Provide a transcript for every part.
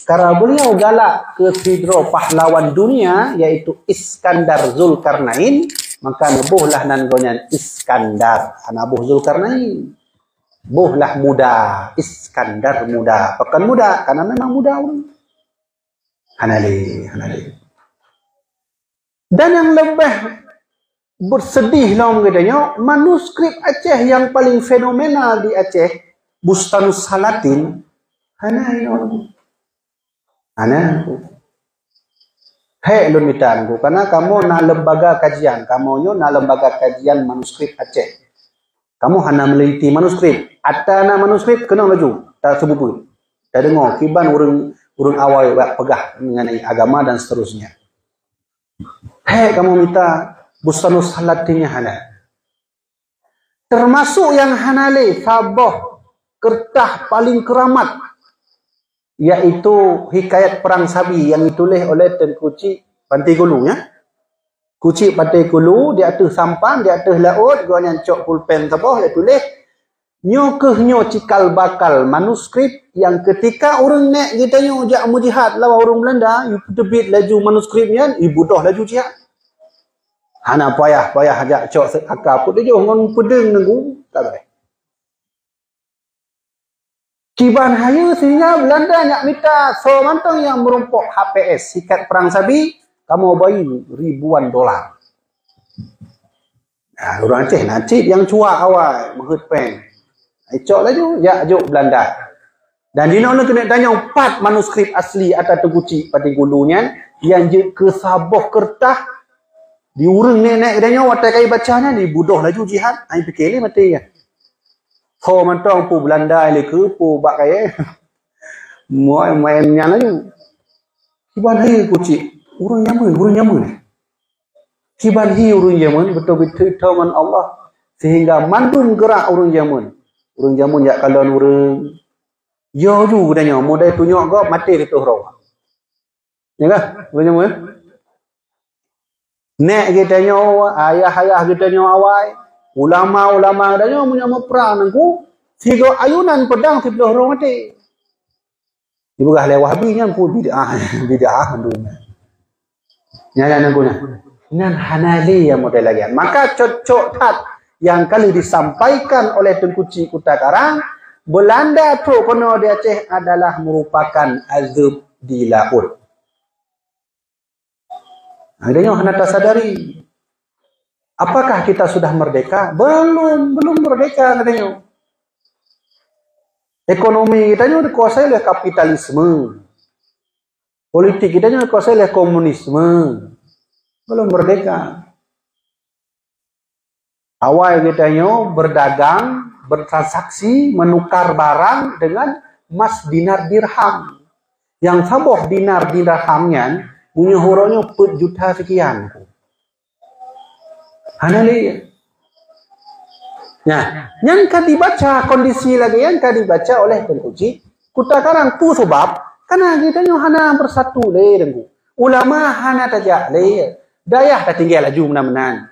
Karena beliau galak ke hidro pahlawan dunia, yaitu Iskandar Zulkarnain, maka nebuhlah nangonyan Iskandar. Anabuh Zulkarnain. Buhlah muda, Iskandar muda. Pekan muda, karena memang muda. Hanali. Dan yang lebih bersedih lah katanya, manuskrip Aceh yang paling fenomenal di Aceh, Bustanus Salatin, hei lun mitanku, karena kamu na lembaga kajian, manuskrip Aceh. Kamu hanya meliti manuskrip, atana manuskrip kena laju, tak sebut. Tak dengar kiban urang awal pegah mengenai agama dan seterusnya. Hei kamu minta Bustanus Salatinnya hana. Termasuk yang hanale sabah kertas paling keramat, yaitu Hikayat Perang Sabi yang ditulis oleh Tengku Cik Pantai Gulu ya. Kucik Pantai Gulu di atas sampan, di atas laut, gua yang cok pulpen sabah dia tulis nyo cikal bakal manuskrip yang ketika orang nek kita nyo jak mujihad lawan orang Belanda, ibu debit laju manuskripnya, ibu dah laju jihad. Hana payah ajak cok akak pun dia ngon pedeng nenggu tak boleh. Kiban hayu sehingga Belanda nak minta so mantong yang merumpok HPS Hikayat Perang Sabi, kamu bayi ribuan dolar. Nah, orang Aceh nacip yang cuak awal menghut pen. Cok laju ya juk Belanda. Dan di mana kena tanya 4 manuskrip asli atas Teguci Pantai Gulunya yang je ke sabah kertas diurang nenek dia watai kai bacanya di budoh laju jihad. Ai fikir ni mati ya. So mantong pu Belanda ile ke pu bak kai. Main-mainnya laju. Kiban hai kuci. Urang nyaman. Kiban hi urang Yaman betul-betul taman Allah sehingga mandum gerak urang Yaman. Urang Yaman jak kalon urang yo ju katanya modal tunjuk kau mati di tuhrau. Ya kah? Urang Yaman. Nek katanya ayah katanya awai, ulama katanya punya perang nangku tiga ayunan pedang di tuhrau mati. Ibu gah lewat binya pun bid'ah dunia. Nyala nangkuna. Nan hanali yang model lagi. Maka cocok tat yang kali disampaikan oleh Tengku Cik Kuta Karang, Belanda tu kono di Aceh adalah merupakan azab di laut. Adanya hendak tak sadari. Apakah kita sudah merdeka? Belum merdeka katanya. Ekonomi kita dikuasai oleh kapitalisme. Politik kita dikuasai oleh komunisme. Belum merdeka. Awal kita berdagang, bertransaksi, menukar barang dengan emas dinar dirham. Yang sabah dinar dirhamnya punya hurufnya per juta sekian. Hanali. Nah, yang kan dibaca kondisi lagi yang kan dibaca oleh Tengku Cik Kuta Karang tu sebab karena kita hana bersatu le dengku. Ulama hana tajak le. Dayah tak tinggal laju menan-menan.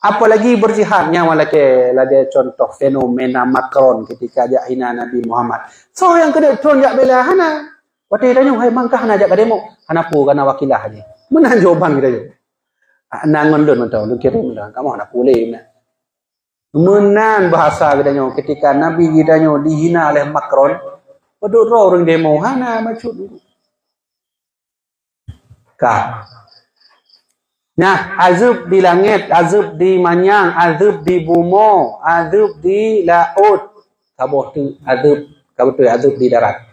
Apalagi berjihadnya lagi contoh fenomena Macron ketika ajak hina Nabi Muhammad. So yang kena tron jak bela hana. Waktu tanya hai mangkah hana ajak demo. Hana pu kana wakilah aja. Menan jawaban kita je. Nangon don mentau lu kirim dah. Kamu hana boleh menan. Menan bahasa kita ketika Nabi kita dihina oleh Macron. Peduk orang demo hana maksud dulu. Kah. Nah, azab di langit, azab di manyang, azab di bumo, azab di laut. Kabeh tu azab di darat.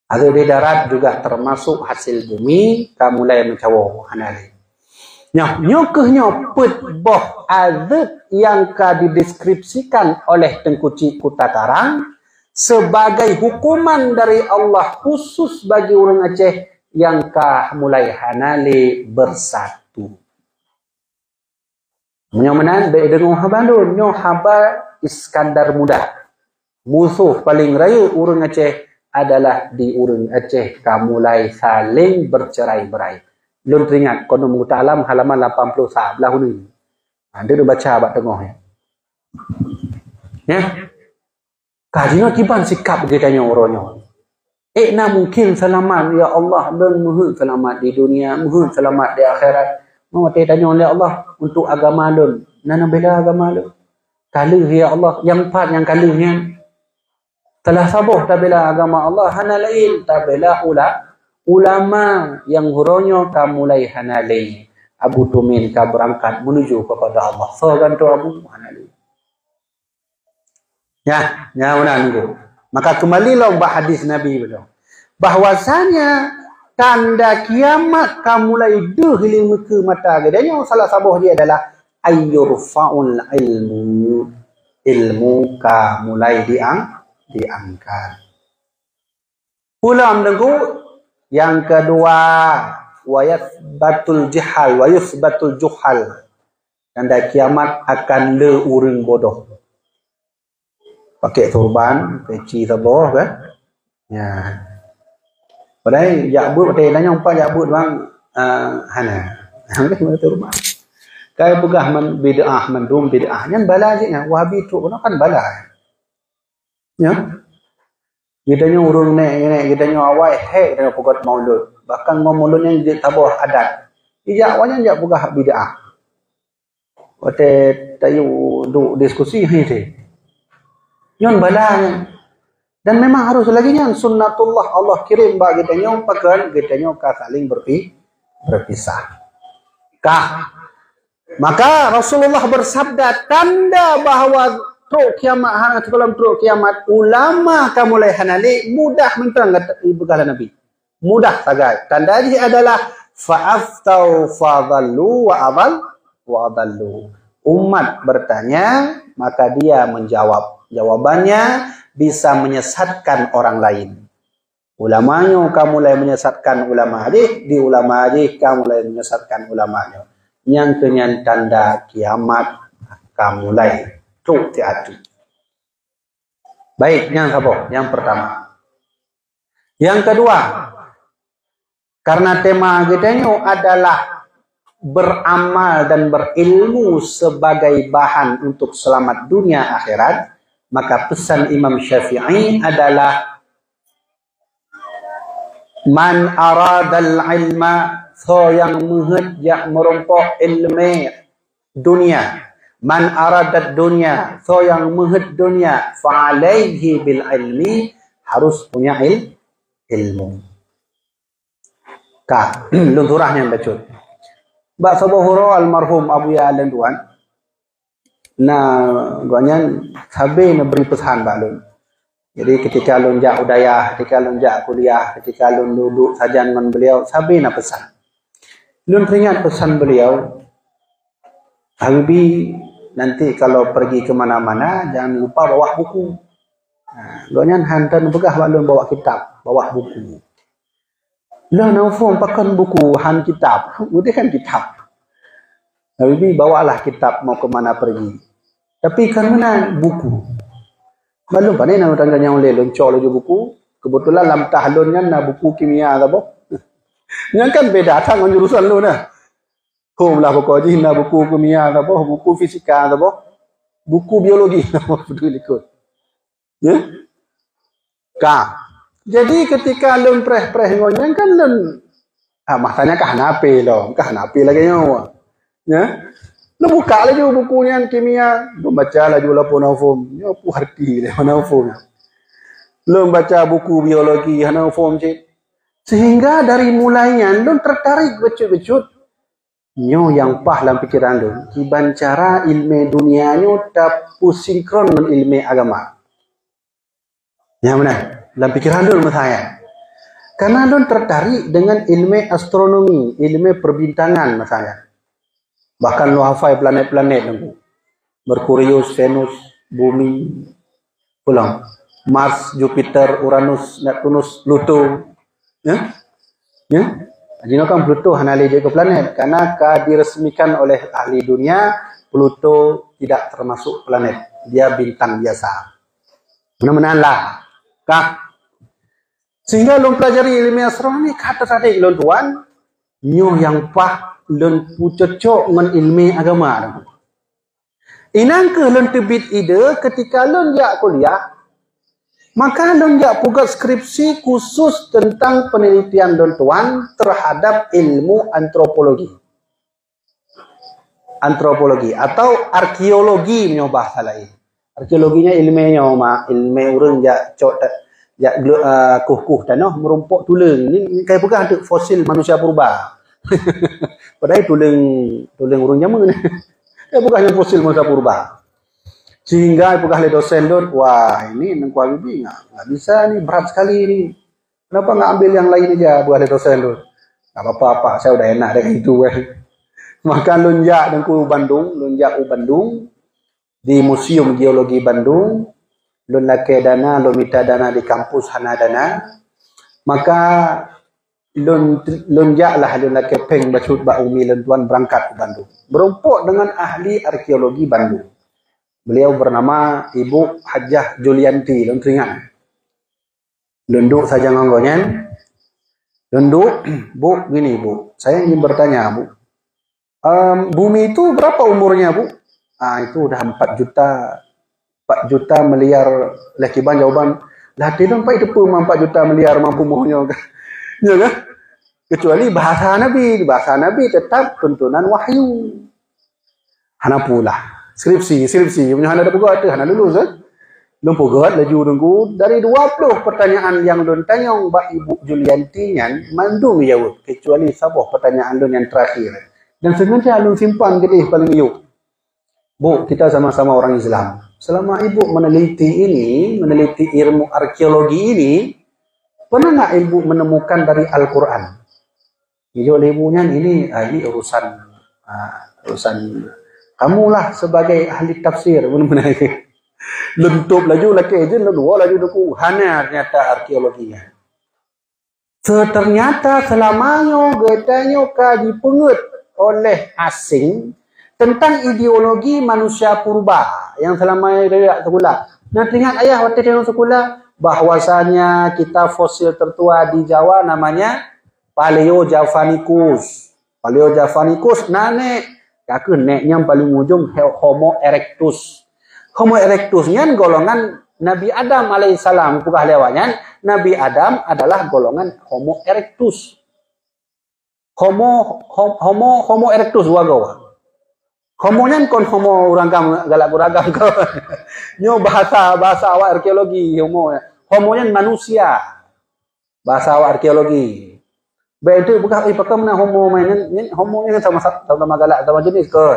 Azab di darat juga termasuk hasil bumi, kamulai mencawo hanali. Nyokehnya petboh azab yang dideskripsikan oleh Tengku Cik Kuta Karang sebagai hukuman dari Allah khusus bagi orang Aceh yang mulai hanali bersatu. Menyomenan baik dengan habandun, nyo haba Iskandar muda. Musuh paling raya urang Aceh adalah di urang Aceh mulai saling bercerai-berai. Lun teringat kono muta alam halaman 80 belah ni. Anda dah baca abad tengah ya. Ya. Kajinya kiban sikap kita orangnya. Na mungkin selamat ya Allah, dan mohon selamat di dunia, mohon selamat di akhirat. Mau tanya oleh Allah untuk agama lun. Nana bela agama lun. Kalau ya Allah yang empat yang kalinya telah sabuh tak bela agama Allah, hana lain tak bela ulama yang huronyo ka mulai hana lain. Abu Tumin ka berangkat menuju kepada Allah. So kan tu Abu hana lain. Ya menanggu. Maka kembalilah bah hadis Nabi beliau. Bahwasanya tanda kiamat ka mulai hiling muka mata gedanya salah sabuh dia adalah ayyurfa'ul ilmu ka mulai diangkat. Ulam dengku yang kedua wa yathbatul juhal. Tanda kiamat akan le urang bodoh. Pakai turban, peci sabuh kan? Ya. Padahal yakbut tanya umpat yakbut bang hana. Hang ke turban. Kai begah man bid'ah mandum bid'ah nyan bala je nya wahabi tu kan bala. Ya. Kitanya urung nek kitanya awai hek dengan pugat maulud. Bahkan maulud yang tabuh adat. Ijak wanya jak begah bid'ah. Ote tayu du diskusi he. Nyon balanya. Dan memang harus lagi nyan sunnatullah Allah kirim bagi kita nyong pakan kita nyong ka saling berpisah. Maka Rasulullah bersabda tanda bahawa truk kiamat hang dalam truk kiamat ulama ka mulai hanali mudah mentang begala Nabi. Mudah sagai. Tanda ini adalah fa'aftau fadallu wa adallu. Umat bertanya maka dia menjawab. Jawabannya bisa menyesatkan orang lain. Ulamanya kamu mulai menyesatkan ulama di ulama kamu mulai menyesatkan ulamanya. Yang kenyan tanda kiamat kamu mulai truk tiatu. Baik, yang apa? Yang pertama. Yang kedua, karena tema kita adalah beramal dan berilmu sebagai bahan untuk selamat dunia akhirat. Maka pesan Imam Syafi'i adalah man aradal ilma so yang menghejak merompok ilmu dunia, man aradat dunia so yang menghej dunia fa'alaihi bil ilmi harus punya ilmu. Lunturahnya bacut. Mbak Sabuhuro almarhum Abu Ya Alanduan. Nah, guanya sabi na beri pesan balun. Jadi ketika lun jak udayah, ketika lun jak kuliah, ketika lun duduk saja dengan beliau, sabi na pesan. Lun teringat pesan beliau, Habibi nanti kalau pergi ke mana-mana jangan lupa bawa buku. Nah, guanya hantar begah balun bawa kitab, bawa buku. Lah naufum pakan buku han kitab, udah kan kitab. Habibi bawalah kitab mau ke mana pergi. Tapi kan mana buku. Malum pa na utang kanyang lelon cholo jo buku. Kebetulan lam tahlonnya na buku kimia apa? Yang kan beda tang on jurusan lu na. Hom lah pokok ji na buku kimia apa, buku fisika apa? Buku biologi apa peduli ikut. Ya? Jadi ketika lun preh-preh ngonyang kan lun masanya kah hanape lo, kah hanape lagi nyawa. Ya? Lu buka lagi bukunya kimia, lu baca lagi lah ponafom, ya pu arti le ponafom. Lu baca buku biologi ponafom cik. Sehingga dari mulainya lu tertarik becut-becut. Nyo yang pah dalam pikiran lu, kiban cara ilmu dunianya tak sinkron dengan ilmu agama. Yang mana? Dalam pikiran lu saya. Karena lu tertarik dengan ilmu astronomi, ilmu perbintangan misalnya. Bahkan lu hafal planet-planet nunggu. Merkurius, Venus, Bumi, pulang. Mars, Jupiter, Uranus, Neptunus, Pluto. Ya? Ya? Jadi kan Pluto hanali ke planet karena diresmikan oleh ahli dunia Pluto tidak termasuk planet. Dia bintang biasa. Mudah-mudahan lah. Sehingga lu pelajari ilmu astronomi kata tadi lu tuan nyo yang pah lun pucocok dengan ilmu agama. Inang ke lun tebit ide ketika lun jak kuliah Maka lonjak buka skripsi khusus tentang penelitian don tuan terhadap ilmu antropologi. Antropologi atau arkeologi punya bahasa lain. Arkeologinya ilmunya ilmu urang jak kuh-kuh tanah merumpuk tulang. Ini kayak bukan ada fosil manusia purba. Padahal tulang urang zaman. Kayak bukan yang fosil manusia purba. Sehingga bukan oleh dosen don, wah ini nengku Habibie nggak bisa nih, berat sekali ini. Kenapa nggak ambil yang lain aja buat oleh dosen don? Nggak apa-apa, saya udah enak dengan itu. Maka lonjak nengku Bandung di Museum Geologi Bandung, lon lake dana, lon minta dana di kampus hana dana. Maka lonjak lah lon lake peng bacut ba umi lentuan berangkat ke Bandung. Berumpuk dengan ahli arkeologi Bandung. Beliau bernama Ibu Hajah Julianti, lontringan. Lunduk saja nganggonyan. Lunduk, Bu, gini Bu, saya ingin bertanya Bu. Bumi itu berapa umurnya Bu? Itu udah 4 juta miliar. Lekiban jawaban, lah tidak Pak itu pun 4 juta miliar mampu mohonnya. Ya kan? Kecuali bahasa Nabi tetap tuntunan wahyu. Hana pula. Skripsi punya hana ada pegat hana lulus belum pegat laju nunggu dari 20 pertanyaan yang don tanya Mbak Ibu Julianti nyan mandung jawab kecuali sabah pertanyaan don yang terakhir dan sengaja alun simpan gede paling yuk. Bu, kita sama-sama orang Islam. Selama Ibu meneliti ilmu arkeologi ini, pernah nggak Ibu menemukan dari Al-Quran? Jadi oleh ibunya ini urusan kamulah sebagai ahli tafsir benar-benar lentup laju laki aja dua laju duku hana ternyata arkeologinya. Ternyata selamanya getanya dipungut oleh asing tentang ideologi manusia purba yang selama dia sekolah. Nah teringat ayah waktu dia sekolah bahwasanya kita fosil tertua di Jawa namanya Paleojavanicus. Nane Aku neknya yang paling ujung Homo erectus. Homo erectusnya golongan Nabi Adam alaihissalam. Bukan lewatnya. Nabi Adam adalah golongan Homo erectus. Homo erectus wagawa. Homonya kon homo urangkam galak uragam kau. Nyo bahasa awak arkeologi homo. Homonya manusia. Bahasa awak arkeologi. Baik itu bukan pakai mana homo mainan homo yang sama galak sama jenis ke.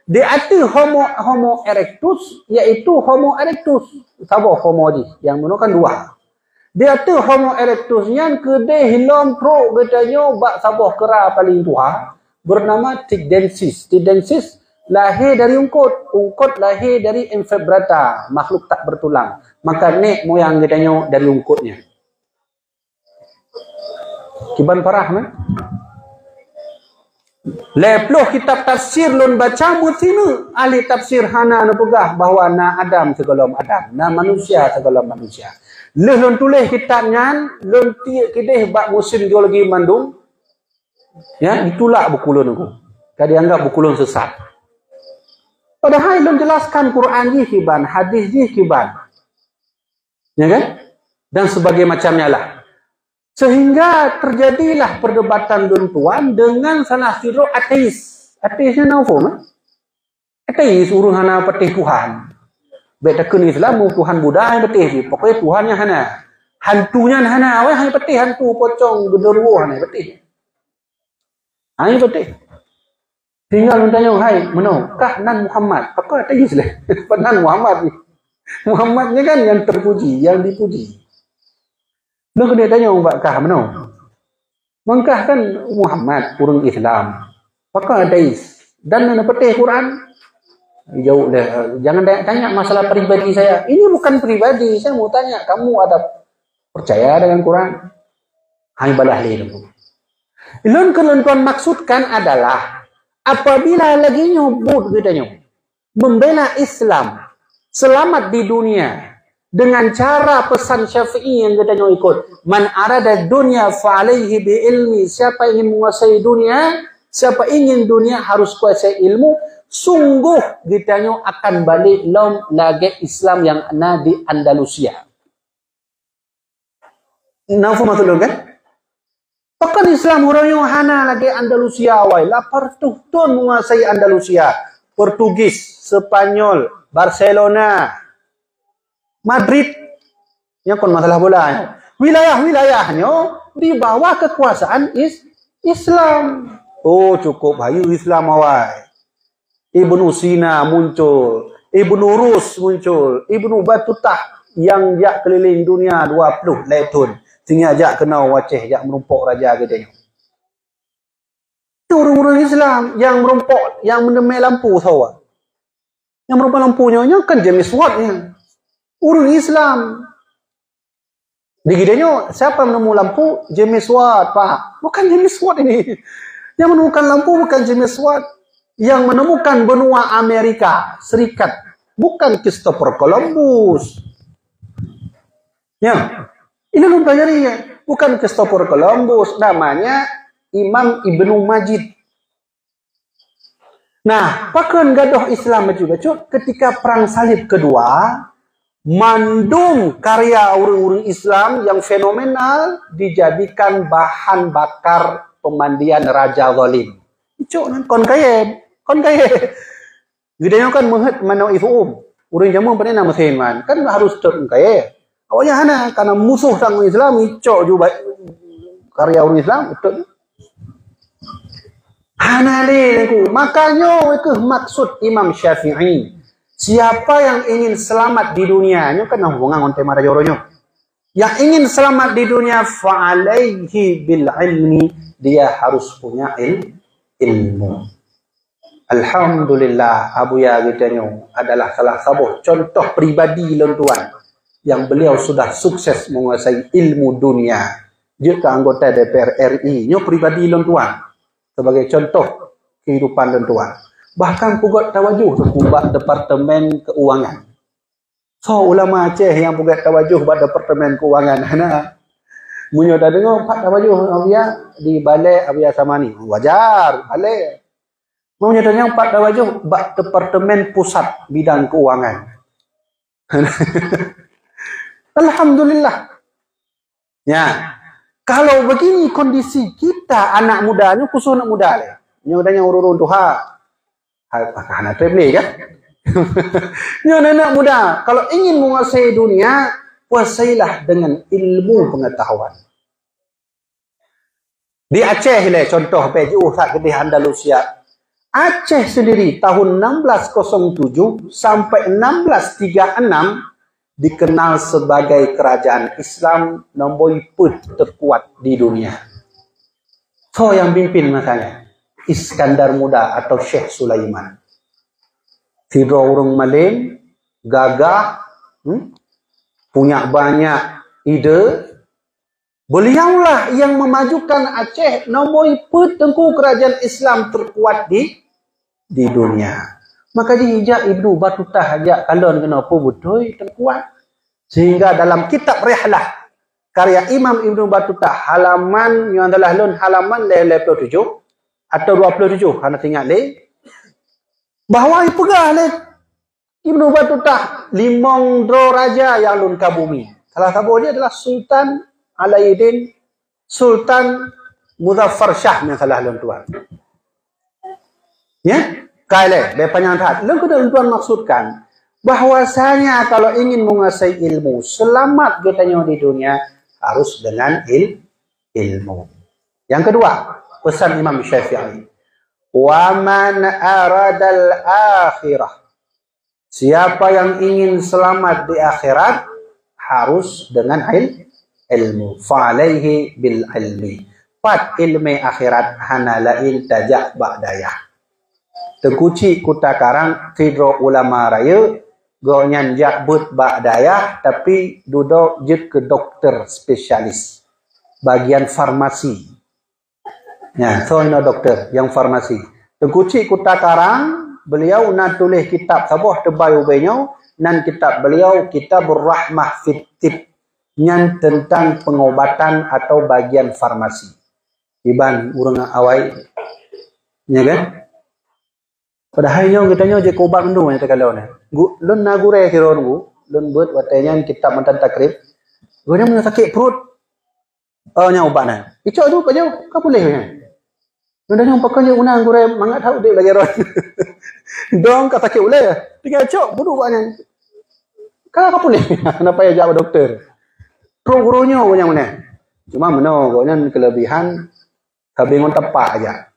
Di arti homo erectus yaitu homo erectus. Sabo homo di yang mana kan dua. Di arti homo erectusnya kede hilang pro katanya bak sabo kera paling tua bernama Tidensis. Tidensis lahir dari ungkut lahir dari invertebrata, makhluk tak bertulang. Maka nek moyang katanya dari ungkutnya. Kiban parah man. Leploh kitab tafsir lon baca mutinu ahli tafsir hana na pegah bahwa na Adam segala Adam, na manusia segala manusia. Lon tulis kitabnya lon kideh bak musim geologi Bandung. Ya, ditolak buku lon aku. Kadi anggap buku lon sesat. Padahal lon jelaskan Quran ji kiban, hadis ji kiban. Ya kan? Dan sebagai macamnya lah. Sehingga terjadilah perdebatan tuan dengan salah satu ateis. Ateisnya naufum. Ateis urung hana petih Tuhan. Bedakan Islam Tuhan Buddha yang petih. Pokoknya Tuhannya hana. Hantunya hana. Awak hanya petih hantu pocong genderuwo hana petih. Hanya petih. Tinggal tanya, hai, mana? Kah nan Muhammad? Apa ateis lah? Nan Muhammad ni. Muhammadnya kan yang terpuji, yang dipuji. Lu kena tanya Mbak Kah mana? Mengkah kan Muhammad urang Islam. Apakah ateis? Dan mana petih Quran? Jauh dah. Jangan tanya masalah pribadi saya. Ini bukan pribadi. Saya mau tanya, kamu ada percaya dengan Quran? Hai balah lilmu. Ilun kelontuan maksudkan adalah apabila lagi nyebut katanya membela Islam selamat di dunia dengan cara pesan Syafi'i yang katanya ikut man arada dunya fa alaihi bi ilmi, siapa ingin menguasai dunia, siapa ingin dunia harus kuasai ilmu. Sungguh katanya akan balik lom lagi Islam yang ada di Andalusia. Nafu matulun kan? Pakan Islam orang yang hana lagi Andalusia awal. Lapar tuh menguasai Andalusia. Portugis, Spanyol, Barcelona, Madrid. Yang kon masalah bola. Wilayah-wilayahnya di bawah kekuasaan Islam. Oh cukup bayu Islam awal. Ibnu Sina muncul. Ibnu Rus muncul. Ibnu Batutah yang jak keliling dunia 20 letun. Sehingga jak kena waceh, jak merumpok raja gedenya. Itu orang-orang Islam yang merumpok, yang menemai lampu sahaja. Yang merumpok lampunya kan James Watt yang orang Islam. Di gedenya siapa menemu lampu? James Watt, Pak. Bukan James Watt ini. Yang menemukan lampu bukan James Watt. Yang menemukan benua Amerika Serikat bukan Christopher Columbus. Ya. Ini lu pelajari ya. Bukan Christopher Columbus. Namanya Imam Ibnu Majid. Nah, pakan gadoh Islam baju-baju ketika perang salib kedua, mandum karya orang-orang Islam yang fenomenal dijadikan bahan bakar pemandian Raja Zalim. Itu kon kaya. Gedenya kan menghet manau ifum. Urang jamu pernah nama seman. Kan harus kaya. Awalnya hana karena musuh sang Islam icok juga karya orang Islam betul. Hana le makanya itu maksud Imam Syafi'i. Siapa yang ingin selamat di dunia, nyo kan hubungan dengan tema raja-raja. Yang ingin selamat di dunia fa'alaihi bil ilmi, dia harus punya ilmu. Alhamdulillah Abu Ya Gitanyo adalah salah satu contoh pribadi lentuan yang beliau sudah sukses menguasai ilmu dunia. Dia ke anggota DPR RI, nyo pribadi lentuan sebagai contoh kehidupan lentuan. Bahkan pugat tawajuh buat Departemen Keuangan. So ulama Aceh yang pugat tawajuh buat Departemen Keuangan. Nah, munyo dah dengar pak tawajuh Abia di balai Abia sama ni. Wajar, balai. Munyo dah dengar pak tawajuh buat Departemen Pusat Bidang Keuangan. Alhamdulillah. Ya. Kalau begini kondisi kita anak mudanya khusus anak muda le. Nyo dah yang urun tuha. Anak traveling kan? Nyo anak muda, kalau ingin menguasai dunia, kuasailah dengan ilmu pengetahuan. Di Aceh le contoh PJU sak gede Andalusia. Aceh sendiri tahun 1607 sampai 1636 dikenal sebagai kerajaan Islam nombor terkuat di dunia. So yang pimpin masanya Iskandar Muda atau Syekh Sulaiman. Tidak orang maling, gagah, punya banyak ide. Beliaulah yang memajukan Aceh nombor tengku kerajaan Islam terkuat di dunia. Maka dijak Ibnu Batutah ajak kalon kenapa betul terkuat. Sehingga dalam kitab Rihlah karya Imam Ibnu Batutah halaman yang adalah halaman 27 atau 27 anda ingat le bahawa ipegah le Ibnu Batutah limong dro raja yang lun kabumi. Salah satu dia adalah Sultan Alauddin Sultan Muzaffar Shah yang salah lun tuan. Ya? Kale, bepanjang taat. Lalu tuan maksudkan bahwasanya kalau ingin menguasai ilmu, selamat katanya di dunia harus dengan ilmu. Yang kedua, pesan Imam Syafi'i. Wa man aradal akhirah. Siapa yang ingin selamat di akhirat harus dengan ilmu. Fa'alaihi bil ilmi. Pat ilmi akhirat hanalain tajak ba'dayah. Tekuci kuta karang tidro ulama raya go nyanjak but ba'dayah tapi duduk jet ke dokter spesialis bagian farmasi. Ya, soalnya dokter yang farmasi. Tekuci kuta karang beliau nak tulis kitab sabuh tebay ubenya nan kitab beliau Kitabur Rahmah fit Tib yang tentang pengobatan atau bagian farmasi. Iban urang awai. Ya kan? Padahal nyo katanya je kobat ndu yang terkalau ni. Lun nagure kiron gu, lun buat watanya kitab mantan takrib. Guna sakit perut. Nya ubat nah. Icok tu pajau ka boleh nya. Ndak pakai unang gure mangat tahu dia lagi ron. Dong kata ke boleh. Tiga icok bodoh banyak. Ka boleh. Kenapa ya jawab dokter? Pro-gurunya yang mana? Cuma meno gonya kelebihan kabingon tepak aja.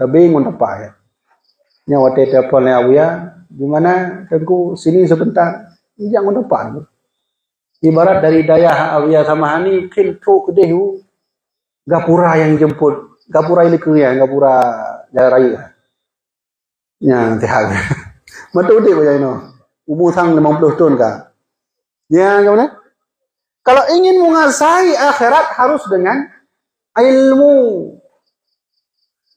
Kabingon tepak aja. Nya wate telepon ya gimana? Tengku sini sebentar. Jangan depan. Ibarat dari daya Awia sama Hani mungkin truk gede gapura yang jemput. Gapura ini ya, gapura Jaya Raya. Ya, tihak. Betul dia macam itu. Umur sang 50 tahun kah? Ya, gimana? Kalau ingin menguasai akhirat harus dengan ilmu.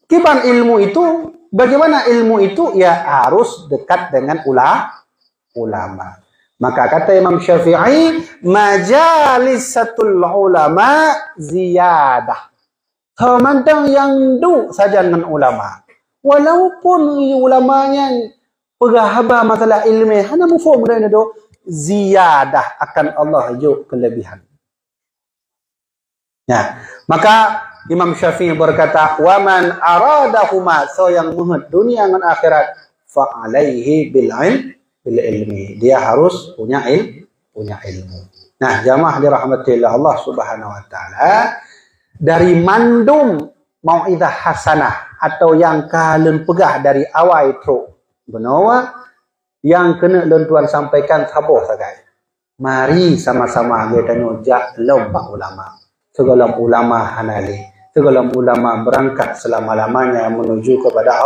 Kiban ilmu itu, bagaimana ilmu itu? Ya harus dekat dengan ulama. Maka kata Imam Syafi'i, majalisatul ulama ziyadah. Semantang yang du saja dengan ulama. Walaupun ulamanya pegahaba masalah ilmu, hanya mufhum dan itu ziyadah akan Allah juk kelebihan. Ya, maka Imam Syafi'i berkata, "Wa man aradahuma," so yang muhad dunia dan akhirat, fa alaihi bil ilmi. Dia harus punya ilmu. Nah, jamaah dirahmatillah Allah Subhanahu wa taala, dari mandum mau'idah hasanah atau yang kalian pegah dari awal itu benawa yang kena lentuan sampaikan saboh sagai. Mari sama-sama kita nyojak lomba ulama. Segala ulama hanali, segala ulama berangkat selama-lamanya menuju kepada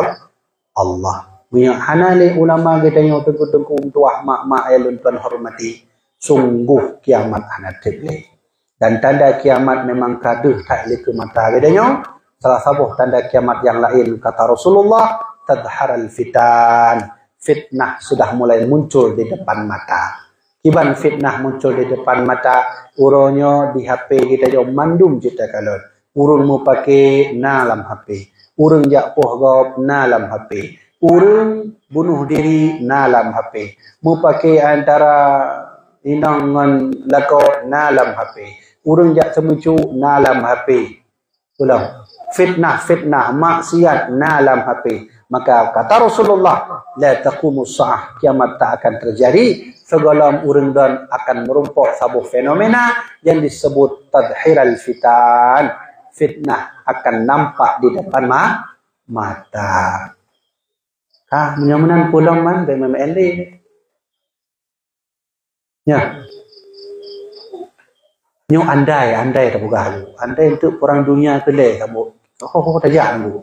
Allah. Punya hanali ulama kita yang tengku-tengku tuah mak-mak yang lentuan hormati. Sungguh kiamat hanatibli. Dan tanda kiamat memang kaduh tak liku mata gedanya. Salah satu tanda kiamat yang lain kata Rasulullah, tadharal fitan. Fitnah sudah mulai muncul di depan mata. Kiban fitnah muncul di depan mata, uronyo di HP kita jo mandum kita kalau. Urun mu pakai nalam HP. Urun jak poh gop nalam HP. Urun bunuh diri nalam HP. Mu pakai antara inangan lako nalam HP. Urang jak semucu nalam HP. Ulang. Fitnah, maksiat nalam HP. Maka kata Rasulullah, la taqumus sa'ah, kiamat tak akan terjadi. Segala urang dan akan merumpuk sebuah fenomena yang disebut tadhiral fitan. Fitnah akan nampak di depan mata. Kah, menyamanan pulang man dari MMLD. Ya. Nyo andai tak buka. Andai untuk orang dunia kelih kamu. Oh, tak jangan bu.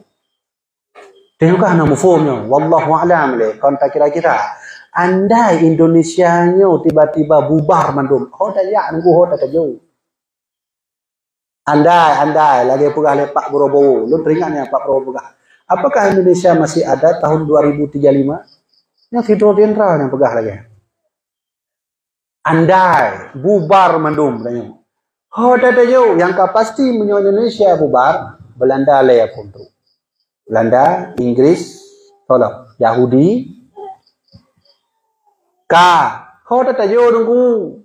Tengok kan nama formnya. Wallahu a'lam le. Kon tak kira-kira. Andai Indonesia nyo tiba-tiba bubar mandum. Oh tak jangan bu. Oh tak jauh. Andai lagi pegah lepak Borobowo. Lu teringatnya Pak Prabowo pegah. Apakah Indonesia masih ada tahun 2035? Yang Fidro Jenderal yang pegah lagi. Andai bubar mandum tanya. Oh, tak jauh. Yang pasti menyo Indonesia bubar, Belanda laya kontrol. Belanda, Inggris, tolong. Yahudi. Oh, tak jauh nunggu.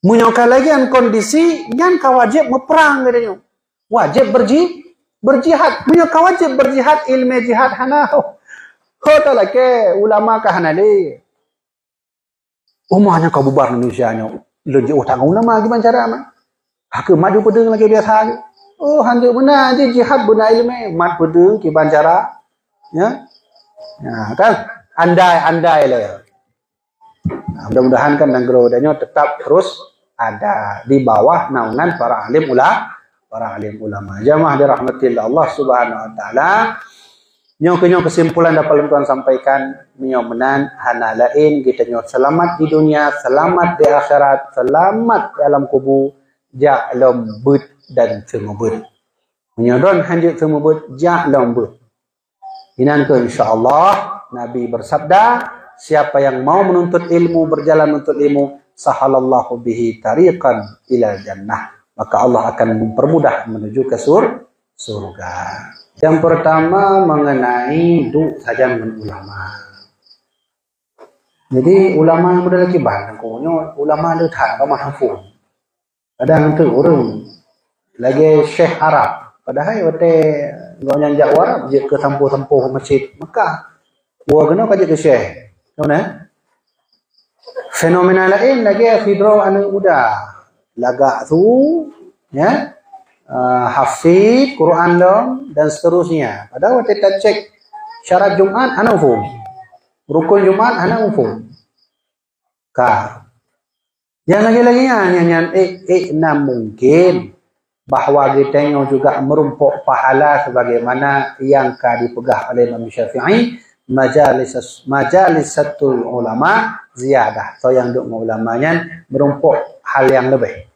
Menyokan lagi yang kondisi, yang wajib meperang katanya. Wajib berjihad. Menyokan wajib berjihad, ilmu jihad hana. Oh, tak lagi ulama kahanali. Umahnya kau bubar Indonesia nyo. Lagi tak ulama gimana cara mah? Hak maju pedeng lagi biasa lagi. Oh, hantu benar je jihad benar ilmu mat pedeng gimana cara? Ya. Ya, kan andai lah. Nah, mudah-mudahan kan negara danyo tetap terus ada di bawah naungan para alim ulama. Jamaah dirahmatillah Allah Subhanahu wa taala. Nyong kesimpulan dapat tuan sampaikan menyomenan hana lain kita nyot selamat di dunia, selamat di akhirat, selamat dalam kubur, ja'lam bud dan semubud. Menyodon hanjut semubud, ja'lam bud. Inan ke insyaallah Nabi bersabda, siapa yang mau menuntut ilmu, berjalan menuntut ilmu, sahalallahu bihi tariqan ila jannah. Maka Allah akan mempermudah menuju ke surga. Yang pertama mengenai duk saja dengan ulama. Jadi ulama yang muda lagi banyak, ulama lu tak ramah haful. Kadang tu orang lagi Syekh Arab. Padahal wate ngonya Jawa Arab je ke tempuh-tempuh masjid Mekah. Wa kena kaje ke Syekh. Tahu fenomena lain lagi fidro anu udah lagak tu ya hafid Quran dong dan seterusnya. Padahal waktu kita cek syarat Jumat ana ufum. Rukun Jumat ana ufum. Yang lagi-lagi yang mungkin bahwa kita juga merumpuk pahala sebagaimana yang dipegah oleh Imam Syafi'i majalisatul ulama ziyadah atau yang duk ulamanya merumpuk hal yang lebih.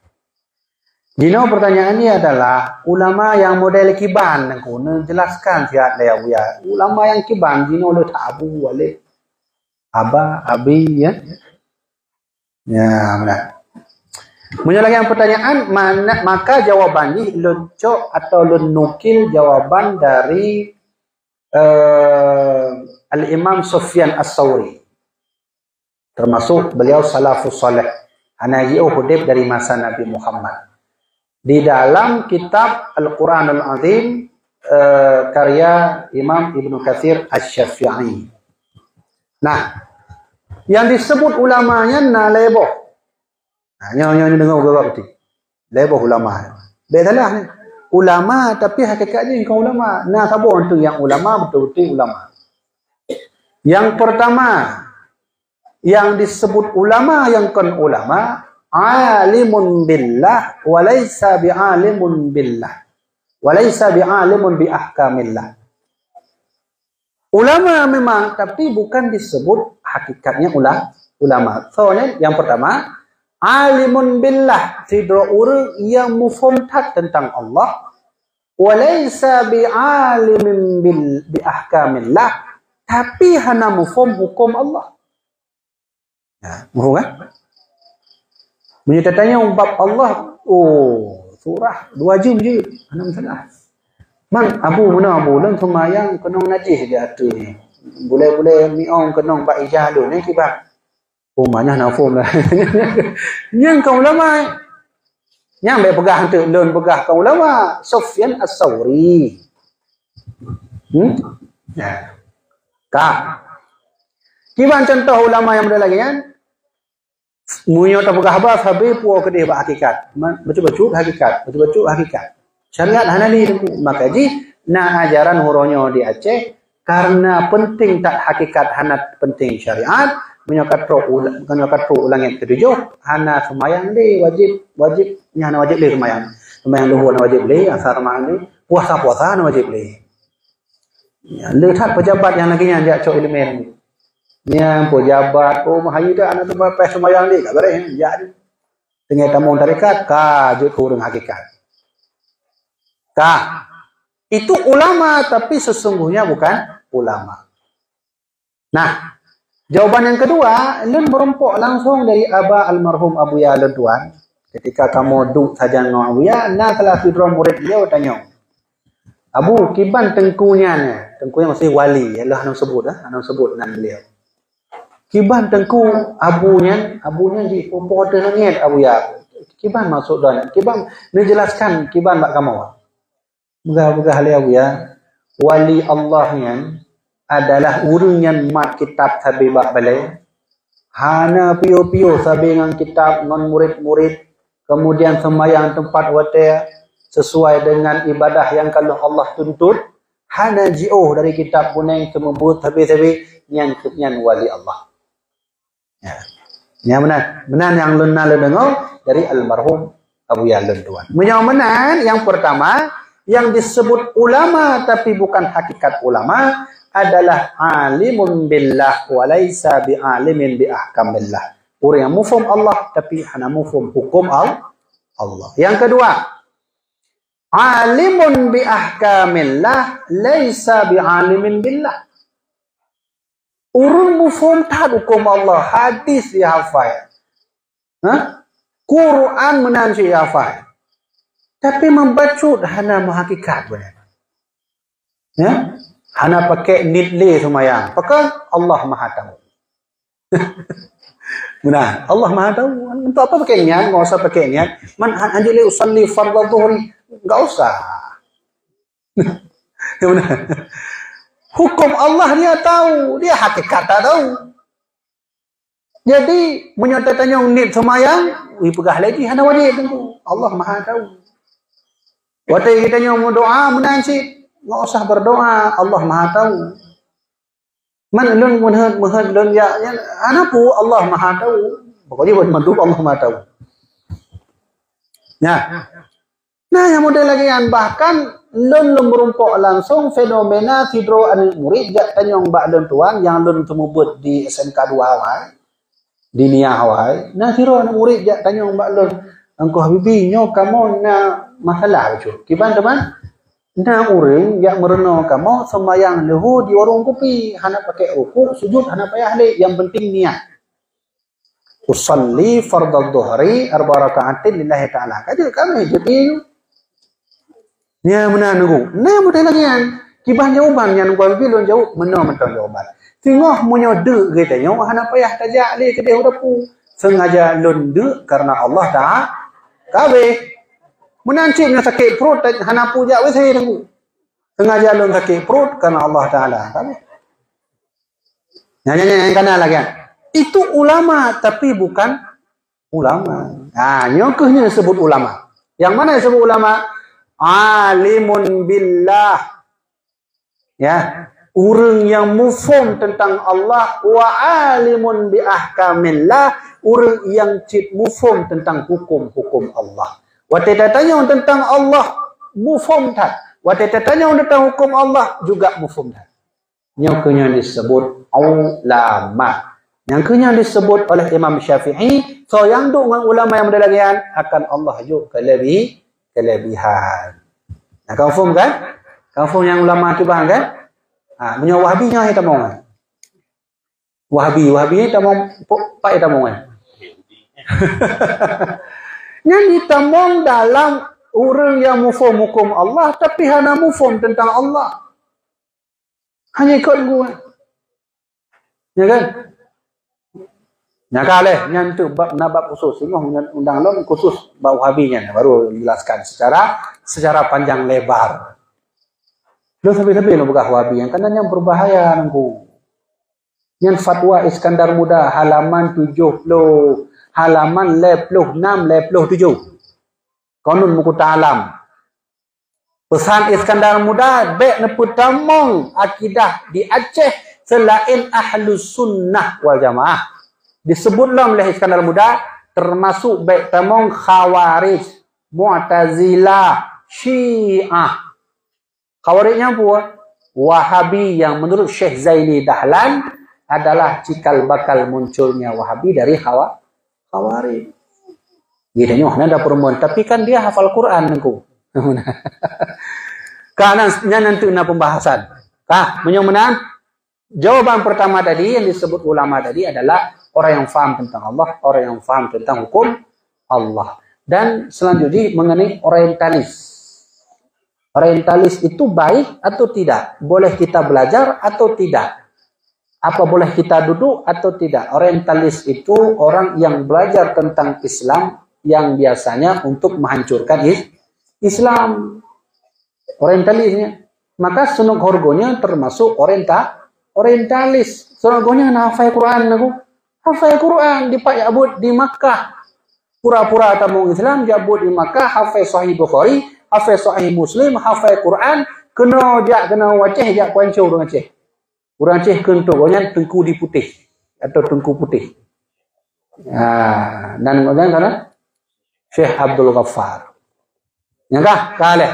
Dino pertanyaan ini adalah ulama yang model kiban aku jelaskan sihat dia ya. Ulama yang kiban dino le abu wale aba abi ya. Ya, benar. Menyelesaikan pertanyaan maka jawabannya lucok atau nukil jawaban dari Al-Imam Sufyan As-Sawri. Termasuk beliau salafus salih. Anaji'u hudib dari masa Nabi Muhammad. Di dalam kitab Al-Quran Al-Azim karya Imam Ibn Katsir Asy-Syafi'i. Nah, yang disebut ulamanya leboh. Nah, nyonya dengar gua betul. Leboh ulama. Bedalah ni. Ulama tapi hakikatnya bukan ulama. Nah, sabun tu yang ulama betul-betul ulama. Yang pertama yang disebut ulama yang kan ulama alimun billah walaysa bi'alimun billah walaysa bi'alimun bi ahkamillah. Ulama memang tapi bukan disebut hakikatnya ulama. Soalnya yang pertama alimun billah tidak orang yang mufaham tentang Allah walaysa bi'alimin bi ahkamillah tapi hana mufaham hukum Allah. Ya, mufaham kan? Menyetatanya bab Allah, surah 2 jam je, hana masalah. Mang abu mana abu lang semayang kenong najis dia tu ni. Boleh-boleh miong kenong bak ijah lu ni kibak. Mana nak form lah. Yang kau ulama. Yang be pegah tu lon pegah kau ulama Sufyan As-Sawri. Ya. Kiban contoh ulama yang ada lagi kan? Munyo tak pegah apa habis puo kedih bak hakikat. Betul-betul hakikat, betul-betul hakikat. Syariat hanali maka ji na ajaran huronyo di Aceh karena penting tak hakikat hanat penting syariat menyokat ulang yang ketujuh hana semayang di wajib hana wajib li semayang luhur hana wajib li asar semayang di puasa hana wajib li ya lihat pejabat yang lagi yang jak cok ilmu ni yang pejabat mahayu dah anak tu pas semayang di tak beres ya dengan tamu tarekat jut kurang hakikat. Itu ulama tapi sesungguhnya bukan ulama. Nah, jawaban yang kedua, lun merumpuk langsung dari Aba almarhum Abu Ya Tuan. Ketika kamu duduk saja dengan Abu Ya, nah telah fidro murid beliau tanya. Abu, kiban tengkunya masih wali, yalah anu sebut nan beliau. Kiban tengku abunya di popote langit Abu Ya. Kiban maksud dan kiban menjelaskan kiban bak kamu. Begah-begah liau ya. Wali Allah yang adalah orang yang mat kitab sabi bak balai. Hana pio-pio sabi dengan kitab non murid-murid. Kemudian sembahyang tempat wate sesuai dengan ibadah yang kalau Allah tuntut. Hana jauh dari kitab kuning semembut sabi-sabi yang wali Allah. Ya. Yang benar yang luna dengar dari almarhum Abu Ya Tuan. Yang benar yang pertama yang disebut ulama tapi bukan hakikat ulama adalah alimun billah walaysa bi'alimin bi ahkamillah. Orang yang mufhum Allah tapi hana mufhum hukum Allah. Yang kedua, alimun bi ahkamillah laysa bi'alimin billah. Orang mufhum tak hukum Allah, hadis dia hafal. Quran menan dia hafal. Tapi membacut hana menghakikat benar. Ya? Hana pakai nidli semayang. Pakai Allah Maha tahu. Nah, Allah Maha tahu. Untuk apa pakai niat? Enggak usah pakai niat. Man anjali usalli fardhu dhuhri. Enggak usah. Hukum Allah dia tahu, dia hakikat tak tahu. Jadi menyatakannya unit semayang, pegah lagi hana wajib tentu. Allah Maha tahu. Waktu kita nyoba doa menancit, enggak usah berdoa, Allah Maha tahu. Man lun menhad lun ya anapu Allah Maha tahu. Pokoknya buat mantu Allah Maha tahu. Ya. Nah, yang model lagi kan bahkan lun merumpok langsung fenomena tidro anil murid jak tanyong bak lun tuan yang lun temubut di SMK 2 awal di Nia awal. Nah, tidro anak murid jak tanyong bak lun engkau habibi nyo kamu na masalah cu. Kiban teman? Nah, orang yang merenung kamu sembahyang lehu di warung kopi, hana pakai rukuk, sujud hana payah le, yang penting niat. Usalli fardhu dhuhri 4 rakaatin lillahi ta'ala. Kaje kami jadi nya mana nunggu. Nah, model lagi kan. Kibah jawaban yang gua bilon jauh mena mentang jawaban. Tengok menyode kita nyo hana payah tajak le ke dia udapu. Sengaja londe karena Allah dah kabeh. Menancipnya sakit perut hana puja wis saya tunggu. Sengaja lon sakit perut karena Allah Taala. Kabeh. Nyanyi kana lagi kan. Itu ulama tapi bukan ulama. Nah, nyokehnya disebut ulama. Yang mana disebut ulama? Alimun billah. Ya, orang yang mufhum tentang Allah wa alimun bi ahkamillah, orang yang cit mufhum tentang hukum-hukum Allah. Waktu tanya tentang Allah mufhum tak. Waktu tanya tentang hukum Allah juga mufhum tak. Nyokehnya disebut ulama. Yang kenyang disebut oleh Imam Syafi'i, so yang duk dengan ulama yang berdalagian akan Allah juk kelebihan. Nah, kau faham kan? Kau faham yang ulama tu faham kan? Ha, punya Wahabinya kita mau kan? Wahabi kita mau pak kita mau kan? Yang ditamong dalam orang yang mufhum hukum Allah tapi hanya mufhum tentang Allah. Hanya ikut gua. Ya kan? Nyakale nyantu bab nabab khusus ini undang lom khusus bab Wahabinya baru jelaskan secara panjang lebar. Lo sampai-sampai lo buka Wahabi yang karena yang berbahaya nunggu. Yang fatwa Iskandar Muda halaman 70, halaman 56, 57. Kanun muku ta'alam. Pesan Iskandar Muda bek neputamong akidah di Aceh selain ahlus sunnah wal jamaah. Disebutlah oleh Iskandar Muda termasuk baik tamong Khawarij, Mu'tazilah, Syiah. Khawarijnya apa? Wahabi yang menurut Syekh Zaini Dahlan adalah cikal bakal munculnya Wahabi dari Khawarij. Dia nyoh ada perempuan tapi kan dia hafal Quran nengku. Karena nanti na pembahasan. Menyomenan jawaban pertama tadi yang disebut ulama tadi adalah orang yang faham tentang Allah, orang yang faham tentang hukum Allah. Dan selanjutnya mengenai orientalis. Orientalis itu baik atau tidak? Boleh kita belajar atau tidak? Apa boleh kita duduk atau tidak? Orientalis itu orang yang belajar tentang Islam yang biasanya untuk menghancurkan Islam. Orientalisnya. Maka sunuk horgonya termasuk orientalis. Sunuk horgonya hafal Quran aku. Hafal Quran di Pak Yabud di Makkah. Pura-pura tamu Islam jabut di Makkah, hafal Sahih Bukhari, hafal Sahih Muslim, hafal Quran, kena wajah jak kuancau orang Aceh. Orang Aceh kentogonya tengku di putih atau tengku putih. Dan kemudian kana Syekh Abdul Ghaffar. Nyangkah kale.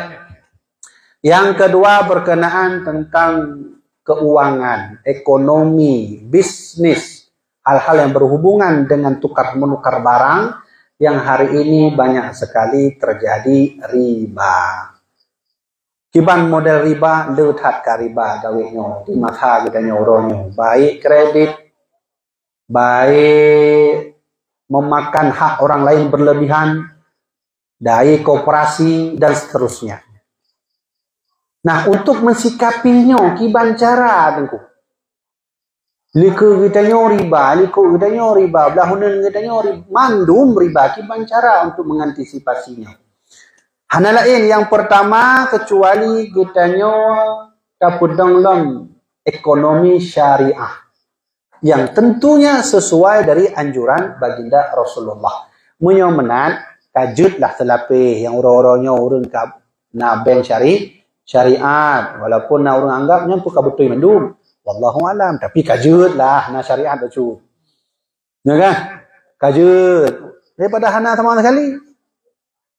Yang kedua berkenaan tentang keuangan, ekonomi, bisnis. Hal-hal yang berhubungan dengan tukar-menukar barang yang hari ini banyak sekali terjadi riba. Kiban model riba, leuthat ka riba gawinyo, di mata kita nyoronyo. Baik kredit, baik memakan hak orang lain berlebihan, dari koperasi, dan seterusnya. Nah, untuk mensikapinya, kiban cara, tengku. Liku kita riba, liku kita riba, belahunan kita riba, mandum riba, kiban cara untuk mengantisipasinya. Hana lain yang pertama kecuali kita dapat dalam ekonomi syariah yang tentunya sesuai dari anjuran baginda Rasulullah. Menyomenan kajutlah telapih yang orang-orangnya urun na bank syariat walaupun na orang anggapnya tu kabutuy mandum. Wallahu alam, tapi kajutlah na syariat betul. Ya kan? Kajut daripada hana sama sekali.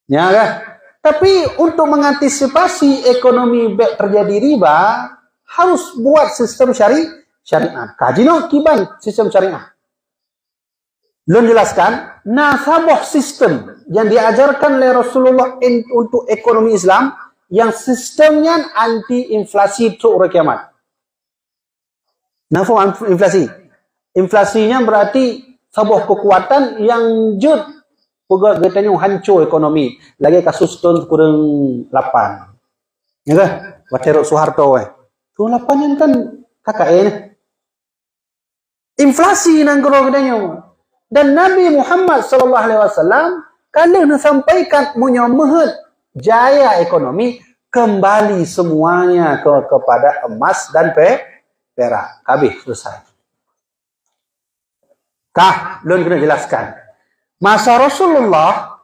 Ya kan? Tapi untuk mengantisipasi ekonomi terjadi riba harus buat sistem syariat. Kajino kiban sistem syariah. Belum jelaskan nasabah sistem yang diajarkan oleh Rasulullah untuk ekonomi Islam yang sistemnya anti inflasi untuk kiamat. Nafsu inflasi. Inflasinya berarti sebuah kekuatan yang jud pegawai katanya hancur ekonomi. Lagi kasus tahun kurang 8. Ya kan? Waterok Soeharto Tahun 8 yang kan KKN. Inflasi nang kalau katanya. Dan Nabi Muhammad sallallahu alaihi wasallam kalau sampaikan menyemehut jaya ekonomi kembali semuanya kepada emas dan perak. Habis selesai. Belum kena jelaskan. Masa Rasulullah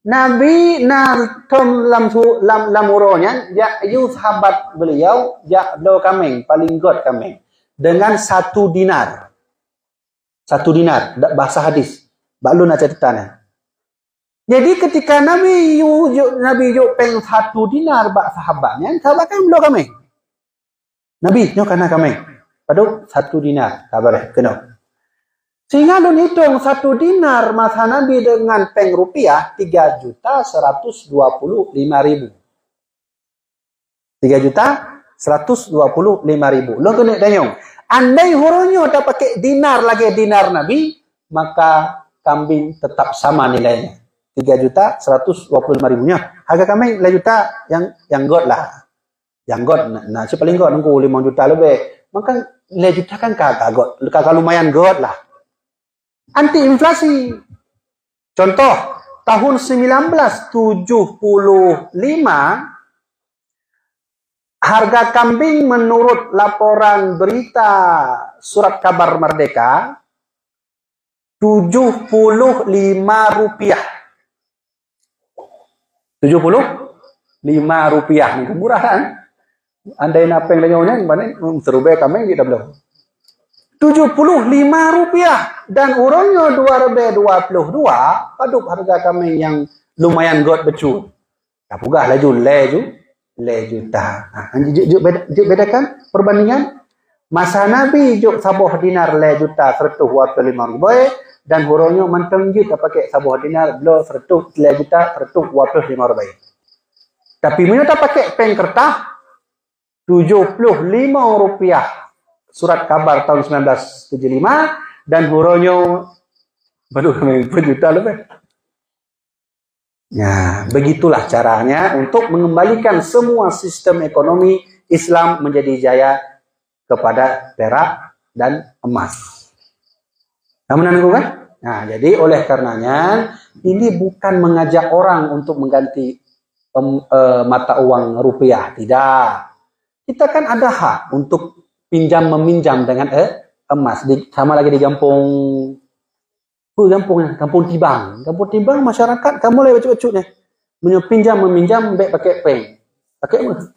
Nabi lam uronya ya sahabat beliau ya do kameng paling god kameng dengan 1 dinar. 1 dinar bahasa hadis. Balu nak catatannya. Jadi ketika Nabi yuk peng 1 dinar bak sahabatnya, sahabat kan belum kameng. Nabi nyo kana kameng. Padu 1 dinar kabar kena. Sehingga lu hitung 1 dinar masa Nabi dengan peng rupiah 3.125.000. 3.125.000. Lu kena tanyong. Andai hurunya tak pakai dinar lagi dinar Nabi, maka kambing tetap sama nilainya. 3.125.000-nya. Harga kambing 5 juta yang god lah. Yang god, nah paling god nunggu 5 juta lebih. Maka 5 juta kan kagak god. Kagak lumayan god lah. Anti inflasi. Contoh, tahun 1975 harga kambing menurut laporan berita Surat Kabar Merdeka 75 rupiah. 75 rupiah. Murah kan? Andai napeng lenyonya mana serube kambing kita belum. 75 rupiah dan orangnya 222 paduk harga kambing yang lumayan god betul. Tak pugah laju juta. Bedakan perbandingan masa Nabi juk sabuh dinar le juta 125 ribu dan orangnya menteng je tak pakai sabuh dinar belo 100 le juta 125 ribu. Tapi mana tak pakai peng kertas 75 rupiah. Surat Kabar tahun 1975 dan huronyo berjuta lebih. Ya, begitulah caranya untuk mengembalikan semua sistem ekonomi Islam menjadi jaya kepada perak dan emas. Namun kan? Nah, jadi oleh karenanya ini bukan mengajak orang untuk mengganti mata uang rupiah, tidak. Kita kan ada hak untuk pinjam meminjam dengan emas. Sama lagi di kampung Tibang. Kampung Tibang masyarakat kamu boleh bacuk-bacuknya. Pinjam meminjam baik pakai peng. Pakai emas.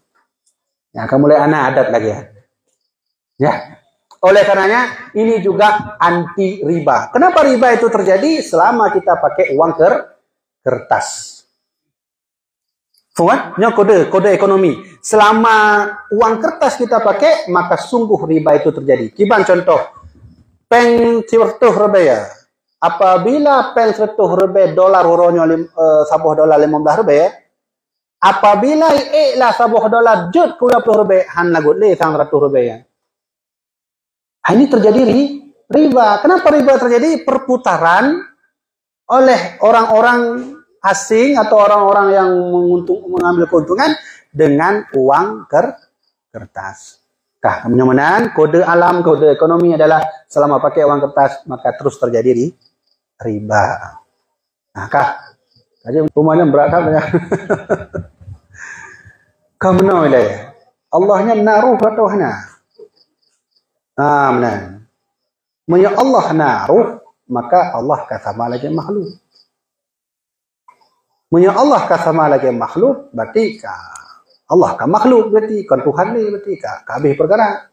Ya, kamu boleh anak adat lagi ya. Ya. Oleh karenanya ini juga anti riba. Kenapa riba itu terjadi selama kita pakai uang kertas? Ini kode ekonomi. Selama uang kertas kita pakai, maka sungguh riba itu terjadi. Kiban contoh, peng 100 rupiah. Apabila peng 100 rupiah dolar uronyo sabuh dolar 15 rupiah, apabila lah sabuh dolar jut 20 rupiah, han lagut le 100 rupiah. Ini terjadi riba. Kenapa riba terjadi? Perputaran oleh orang-orang asing atau orang-orang yang mengambil keuntungan dengan uang kertas. Kah, kenyamanan, kode alam, kode ekonomi adalah selama pakai uang kertas, maka terus terjadi di riba. Nah, kah? Aja rumahnya berat kan ya. Kamu ilai. Allahnya naruh atau hana? Benar. Menya Allah naruh, maka Allah kasama lagi makhluk. Menya Allah kasama lagi makhluk, berarti Allah kan makhluk berarti, kan Tuhan ni berarti kabeh perkara.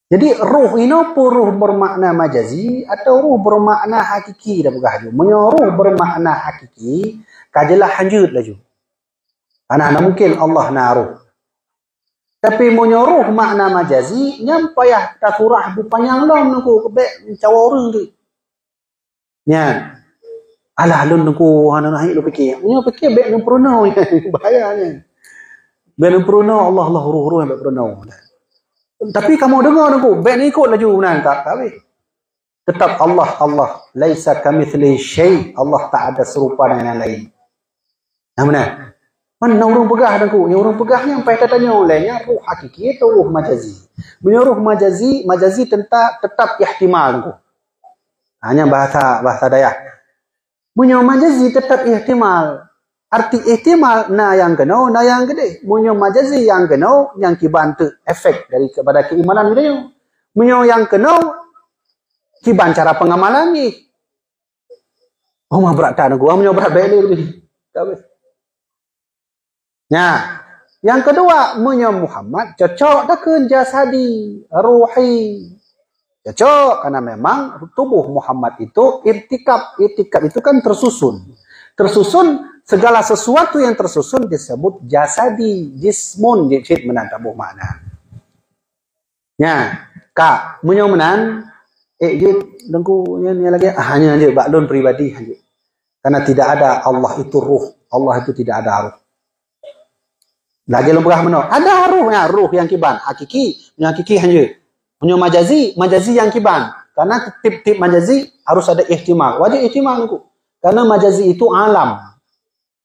Jadi ruh ini pun ruh bermakna majazi atau ruh bermakna hakiki dah bukan. Menya ruh bermakna hakiki, kajelah hanjut laju. Karena mungkin Allah naruh. Tapi menya ruh makna majazi, nyampayah tasurah bu panjang lom nungku kebek cawa orang tu. Ya. Alah lun nungku hana naik lu fikir. Punya fikir bek nang pronau ya. Bahayanya. Bek nang pronau Allah ruh-ruh bek pronau. Tapi kamu dengar nungku bek ni ikut laju benar tak habis. Tetap Allah laisa kamitsli syai. Allah tak ada serupa dengan yang lain. Nah benar. Mana orang pegah nungku? Yang orang pegahnya sampai tanya olehnya ruh hakiki atau ruh majazi. Punya ruh majazi tetap ihtimal nungku. Hanya bahasa Dayak. Punya majazi tetap ihtimal. Arti ihtimal na yang kenau, na yang gede. Punya majazi yang kenau, yang kibantu efek dari kepada keimanan dia. Punya yang kenau, kiban cara pengamalan ni. Oh mah berat tak aku, punya berat beli ni. Nah, yang kedua, punya Muhammad cocok dah ke jasadi, ruhi. Cocok, karena memang tubuh Muhammad itu irtikab itu kan tersusun. Segala sesuatu yang tersusun disebut jasadi, jismun, jid menantabuh makna. Ya, kak, menyomenan, jid, dengku, ni lagi, hanya je, baklun pribadi, hanya. Karena tidak ada Allah itu ruh, Allah itu tidak ada ruh. Lagi lumrah mana? Ada ruhnya, ruh yang kiban, hakiki hanya. Punya majazi yang kiban. Karena tip-tip majazi harus ada ihtimal. Wajib ihtimal aku. Karena majazi itu alam.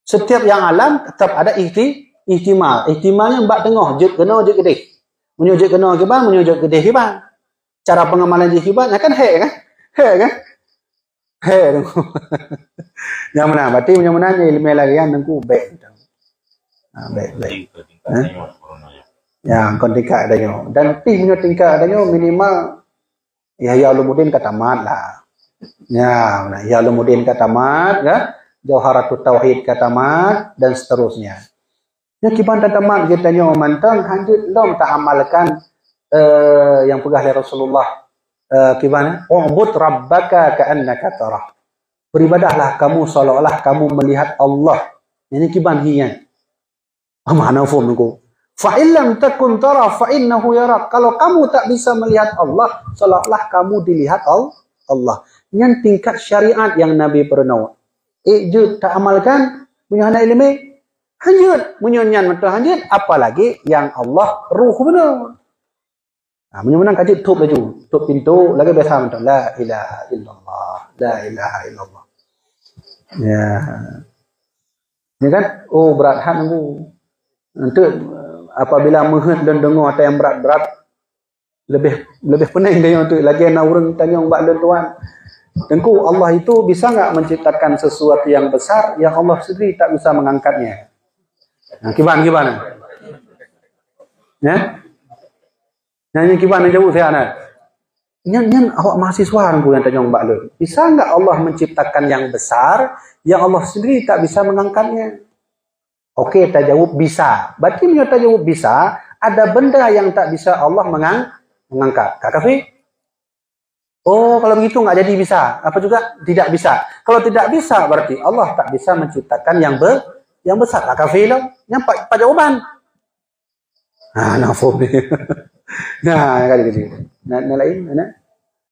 Setiap yang alam tetap ada ihtimal. Ihtimalnya mbak tengah. Jut kena, jut gedeh. Punya jut kena kiban, punya jut gedeh kiban. Cara pengamalan jut kiban, kan hek kan? Hek kan? Hek. Yang mana? Berarti punya mana ilmu lagi yang nengku baik. Baik. Ya, kon tingkat adanya. Dan punya tingkat adanya minimal Yahya Ulumuddin katamat lah. Ya, Yahya Ulumuddin katamat, ya. Jauharatut Tauhid katamat dan seterusnya. Ya kiban katamat kita tanya mantang hanjut dom tak amalkan yang pegah oleh Rasulullah kiban ubud rabbaka ka'annaka tarah. Beribadahlah kamu seolah-olah kamu melihat Allah. Ini kiban hiyan. Mana faham aku? Fa'illam takun tara fa'innahu yarak. Kalau kamu tak bisa melihat Allah, seolah-olah kamu dilihat Allah. Yang tingkat syariat yang Nabi pernah. Jud tak amalkan, punya anak ilmi, hanjut. Munyanyan betul hanjut, apalagi yang Allah ruh benar. Nah, menang kaji tutup laju. Tutup pintu, lagi biasa betul. La ilaha illallah. La ilaha illallah. Ya. Ini kan, oh berat hati aku. Nanti, apabila menghut dan dengar atau yang berat-berat lebih pening dia untuk lagi nak orang tanya mbak dan tuan tengku Allah itu bisa enggak menciptakan sesuatu yang besar yang Allah sendiri tak bisa mengangkatnya. Nah, gimana? Ya? Nanya gimana jawab saya anak. Nyan awak mahasiswa aku yang tanya mbak lu. Bisa enggak Allah menciptakan yang besar yang Allah sendiri tak bisa mengangkatnya? Oke, tak jawab bisa. Berarti menyata jawab bisa, ada benda yang tak bisa Allah mengangkat. Kak Kafi? Oh, kalau begitu nggak jadi bisa. Apa juga? Tidak bisa. Kalau tidak bisa, berarti Allah tak bisa menciptakan yang besar. Kak Kafi lah. Nyampak jawaban. Nah, nafum. Nah, kali-kali. Nah, lain, mana?